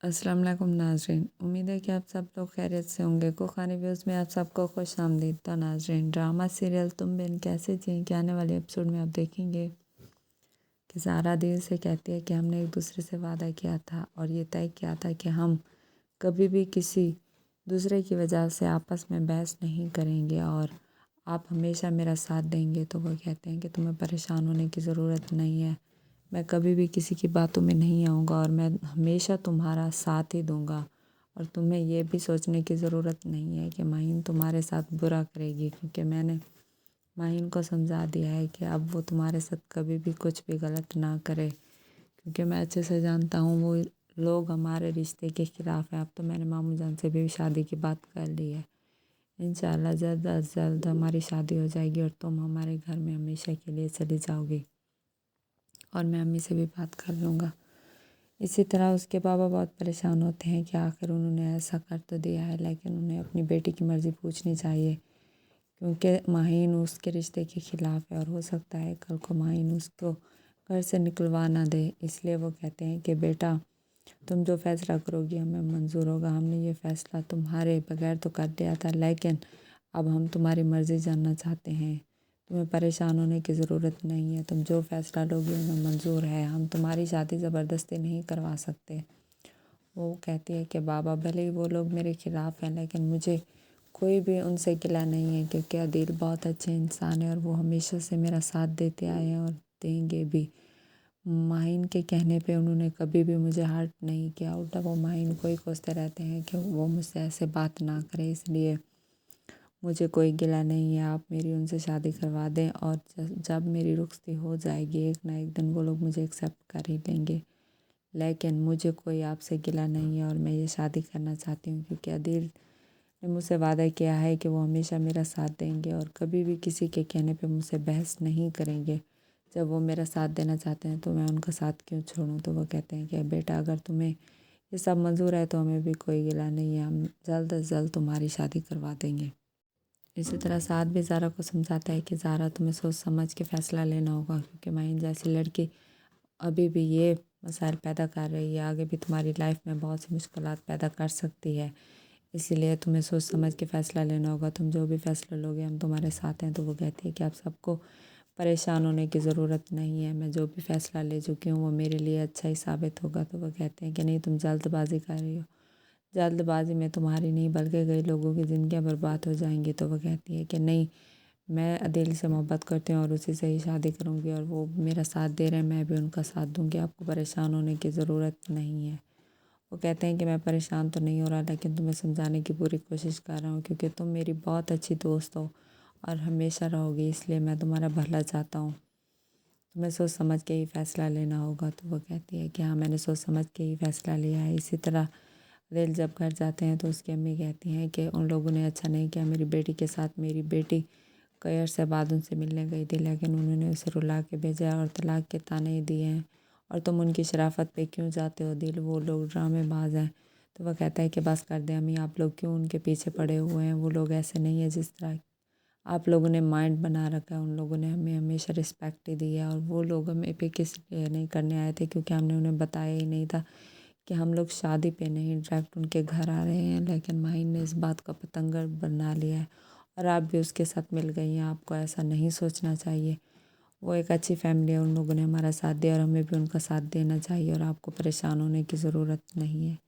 अस्सलाम वालेकुम नाज़रीन, उम्मीद है कि आप सब लोग खैरियत से होंगे। कुखानी व्यूज़ में आप सबको खुश आमदीद। तो नाज़रीन, ड्रामा सीरियल तुम बिन कैसे जिएं के आने वाले एपिसोड में आप देखेंगे कि ज़ारा दिल से कहती है कि हमने एक दूसरे से वादा किया था और ये तय किया था कि हम कभी भी किसी दूसरे की वजह से आपस में बहस नहीं करेंगे और आप हमेशा मेरा साथ देंगे। तो वो कहते हैं कि तुम्हें परेशान होने की ज़रूरत नहीं है, मैं कभी भी किसी की बातों में नहीं आऊँगा और मैं हमेशा तुम्हारा साथ ही दूँगा। और तुम्हें ये भी सोचने की ज़रूरत नहीं है कि माहीन तुम्हारे साथ बुरा करेगी, क्योंकि मैंने माहीन को समझा दिया है कि अब वो तुम्हारे साथ कभी भी कुछ भी गलत ना करे, क्योंकि मैं अच्छे से जानता हूँ वो लोग हमारे रिश्ते के ख़िलाफ़ हैं। अब तो मैंने मामू जान से भी शादी की बात कर ली है। इंशाल्लाह जल्द अज़ जल्द हमारी शादी हो जाएगी और तुम हमारे घर में हमेशा के लिए चली जाओगी और मैं अम्मी से भी बात कर लूँगा। इसी तरह उसके बाबा बहुत परेशान होते हैं कि आखिर उन्होंने ऐसा कर तो दिया है, लेकिन उन्हें अपनी बेटी की मर्ज़ी पूछनी चाहिए, क्योंकि माहीन उसके रिश्ते के ख़िलाफ़ है और हो सकता है कल को माहीन उसको घर से निकलवा ना दे। इसलिए वो कहते हैं कि बेटा, तुम जो फ़ैसला करोगी हमें मंज़ूर होगा। हमने ये फ़ैसला तुम्हारे बगैर तो कर लिया था, लेकिन अब हम तुम्हारी मर्ज़ी जानना चाहते हैं। तुम्हें परेशान होने की ज़रूरत नहीं है, तुम जो फ़ैसला लोगे हमें मंज़ूर है। हम तुम्हारी शादी ज़बरदस्ती नहीं करवा सकते। वो कहती है कि बाबा, भले ही वो लोग मेरे ख़िलाफ़ हैं, लेकिन मुझे कोई भी उनसे गिला नहीं है, क्योंकि आदिल बहुत अच्छे इंसान है और वो हमेशा से मेरा साथ देते आए हैं और देंगे भी। माहीन के कहने पे उन्होंने कभी भी मुझे हर्ट नहीं किया, उल्टा वो माहीन को ही कोसते रहते हैं कि वो मुझसे ऐसे बात ना करे। इसलिए मुझे कोई गिला नहीं है, आप मेरी उनसे शादी करवा दें और जब मेरी रुखसती हो जाएगी एक ना एक दिन वो लोग मुझे एक्सेप्ट कर ही लेंगे। लेकिन मुझे कोई आपसे गिला नहीं है और मैं ये शादी करना चाहती हूँ, क्योंकि आदिल ने मुझसे वादा किया है कि वो हमेशा मेरा साथ देंगे और कभी भी किसी के कहने पे मुझसे बहस नहीं करेंगे। जब वो मेरा साथ देना चाहते हैं तो मैं उनका साथ क्यों छोड़ूं। तो वो कहते हैं कि बेटा, अगर तुम्हें ये सब मंजूर है तो हमें भी कोई गिला नहीं है, हम जल्द अज जल्द तुम्हारी शादी करवा देंगे। इसी तरह साथ भी ज़ारा को समझाता है कि ज़ारा, तुम्हें सोच समझ के फ़ैसला लेना होगा, क्योंकि माहीन जैसी लड़की अभी भी ये मसाइल पैदा कर रही है, आगे भी तुम्हारी लाइफ में बहुत सी मुश्किलात पैदा कर सकती है। इसीलिए तुम्हें सोच समझ के फ़ैसला लेना होगा, तुम जो भी फ़ैसला लोगे हम तुम्हारे साथ हैं। तो वो कहती है कि आप सबको परेशान होने की ज़रूरत नहीं है, मैं जो भी फ़ैसला ले चुकी हूँ वो मेरे लिए अच्छा ही साबित होगा। तो वो कहते हैं कि नहीं, तुम जल्दबाज़ी कर रही हो, जल्दबाज़ी में तुम्हारी नहीं बल्कि कई लोगों की ज़िंदगियाँ बर्बाद हो जाएंगी। तो वो कहती है कि नहीं, मैं अदील से मोहब्बत करती हूँ और उसी से ही शादी करूँगी और वो मेरा साथ दे रहे हैं, मैं भी उनका साथ दूँगी, आपको परेशान होने की ज़रूरत नहीं है। वो कहते हैं कि मैं परेशान तो नहीं हो रहा, लेकिन तुम्हें समझाने की पूरी कोशिश कर रहा हूँ, क्योंकि तुम मेरी बहुत अच्छी दोस्त हो और हमेशा रहोगी, इसलिए मैं तुम्हारा भला चाहता हूँ। तुम्हें सोच समझ के ही फ़ैसला लेना होगा। तो वो कहती है कि हाँ, मैंने सोच समझ के ही फ़ैसला लिया है। इसी तरह रेल जब घर जाते हैं तो उसकी अम्मी कहती हैं कि उन लोगों ने अच्छा नहीं किया मेरी बेटी के साथ। मेरी बेटी कई अरसे बाद उनसे मिलने गई थी, लेकिन उन्होंने उसे रुला के भेजा और तलाक के ताने दिए हैं, और तुम उनकी शराफत पे क्यों जाते हो दिल, वो लोग ड्रामेबाज हैं। तो वह कहता है कि बस कर दे अम्मी, आप लोग क्यों उनके पीछे पड़े हुए हैं, वो लोग ऐसे नहीं है जिस तरह आप लोगों ने माइंड बना रखा है। उन लोगों ने हमें हमेशा रिस्पेक्ट ही दी है और वो लोग हमें पे किस लिए नहीं करने आए थे, क्योंकि हमने उन्हें बताया ही नहीं था कि हम लोग शादी पे नहीं, डायरेक्ट उनके घर आ रहे हैं। लेकिन माहीन ने इस बात का पतंगर बना लिया है और आप भी उसके साथ मिल गई हैं। आपको ऐसा नहीं सोचना चाहिए, वो एक अच्छी फैमिली है, उन लोगों ने हमारा साथ दिया और हमें भी उनका साथ देना चाहिए और आपको परेशान होने की ज़रूरत नहीं है।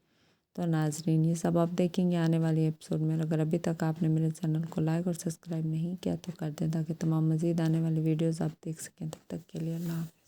तो नाजरीन, ये सब आप देखेंगे आने वाली एपिसोड में। अगर अभी तक आपने मेरे चैनल को लाइक और सब्सक्राइब नहीं किया तो कर दें, ताकि तमाम मज़ीद आने वाली वीडियोज़ आप देख सकें। तब तक के लिए अल्लाह हाफ़िज़।